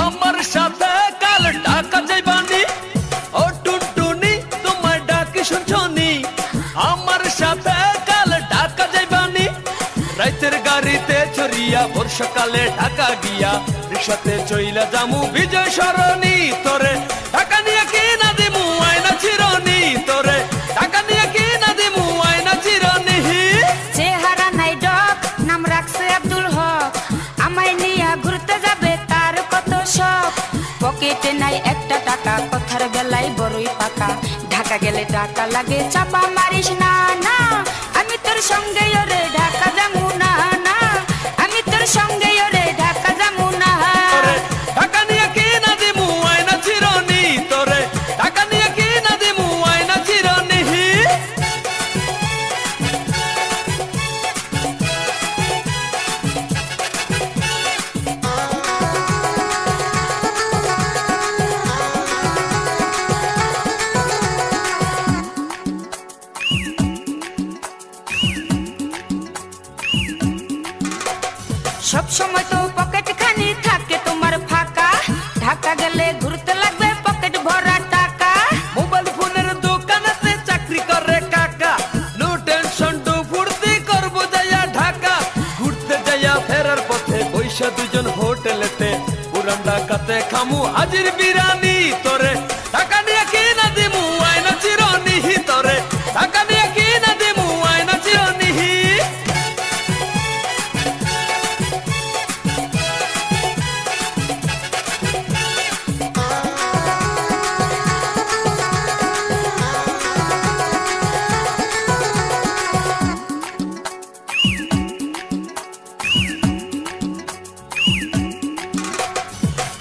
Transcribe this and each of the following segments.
আমার সাথে কাল ঢাকা যাইবানি ও টুনটুনি তোমার ডাকি শুনছনি আমার সাথে কাল ঢাকা যাইবানি রাতের গাড়িতে চড়িয়া ভোর সকালে ঢাকা গিয়া রিক্সাতে চইলা যামু বিজয় সরণি তোরে ঢাকা নিয়ে কি না দিমু আয়না চিরনি তোরে ঢাকা নিয়ে কি না দিমু আয়না চিরনি চেহারা নাই ডক নাম রাখছে আব্দুল হক আমায় নিয়ে ঘুরতে যাবে তার কত শখ পকেটে নাই একটা টাকা কথার বেলায় বড়ই পাকা ঢাকা গেলে টাকা লাগে চাপা মারিস না না আমি তোর সঙ্গে ওরে ঢাকা যামু না না আমি তোর সঙ্গে ওরে ঢাকা যামু না ঢাকা নিয়ে কি না দিমু আয়না চিরনি তোরে ঢাকা নিয়ে কি না দিমু আয়না চিরনি সব সময় তো পকেট খানি থাকে তোমার ফাঁকা ঢাকা গেলে ঘুরতে লাগবে পকেট ভরা টাকা মোবাইল ফোনের দোকানেতে চাকরি করে কাকা নো টেনশন টু ফুর্তি করবো যাইয়া ঢাকা ঘুরতে যাইয়া ফেরার পথে বৈশা দুজন হোটেলেতে পুরান ঢাকাতে খামু হাজির বিরানি তোরে ঢাকা নিয়ে কি না দিমু আয়না চিরনি তোরে ঢাকা নিয়ে কি না দিমু আয়না চিরনি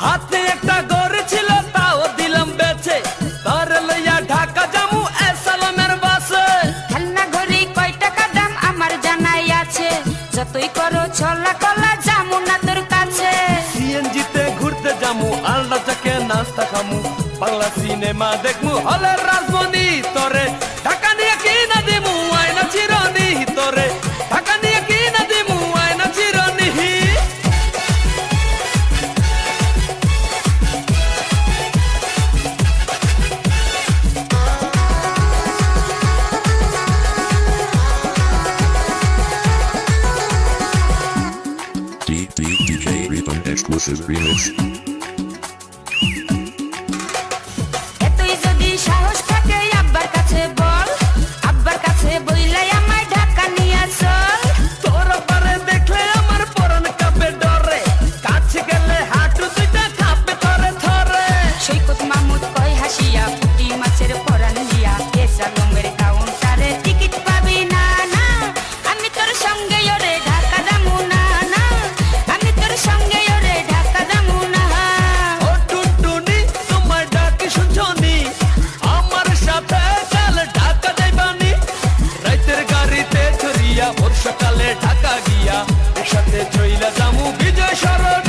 হাতে একটা গড় ছিল তাও দিলাম বেচে তার লইয়া ঢাকা যামু এসালামের বাসে খেলনা ঘড়ি কয় টাকা দাম আমার জানাই আছে যতই করো ছলা কলা যামু না তোর কাছে সিএনজিতে ঘুরতে যামু আলদা চাকে নাস্তা খামু বাংলা সিনেমা দেখমু হলের রাজমণি তোরে ঢাকা নিয়ে কি না দিমু আয়না চিরনি তোরে ঢাকা নিয়ে কি না দিমু আয়না চিরনি DJ Rhythm Exclusive Remix. এতই যদি সাহস থাকে আব্বার কাছে বল আব্বার কাছে বইলাই আমায় ঢাকা নিয়ে চল তোর পারে দেখলে আমার পরন কাঁপে ডরে কাছে গেলে হাঁটু দুইটা কাঁপে থরে থরে সৈকত মাহমুদ কয় হাসিয়া পুঁটি মাছের পরান দিয়া এসালমের কাউন্টারে টিকিট পাবি না না আমি তোর সঙ্গে ওরে ঢাকা যামু না না আমি তোর সঙ্গে ওরে ঢাকা যামু না ও টুনটুনি তোমার ডাকি শুনছনি আমার সাথে কাল ঢাকা যাইবানি রাতের গাড়িতে চড়িয়া ভোর সকালে ঢাকা গিয়া একসাথে চইলা যামু বিজয় সরণি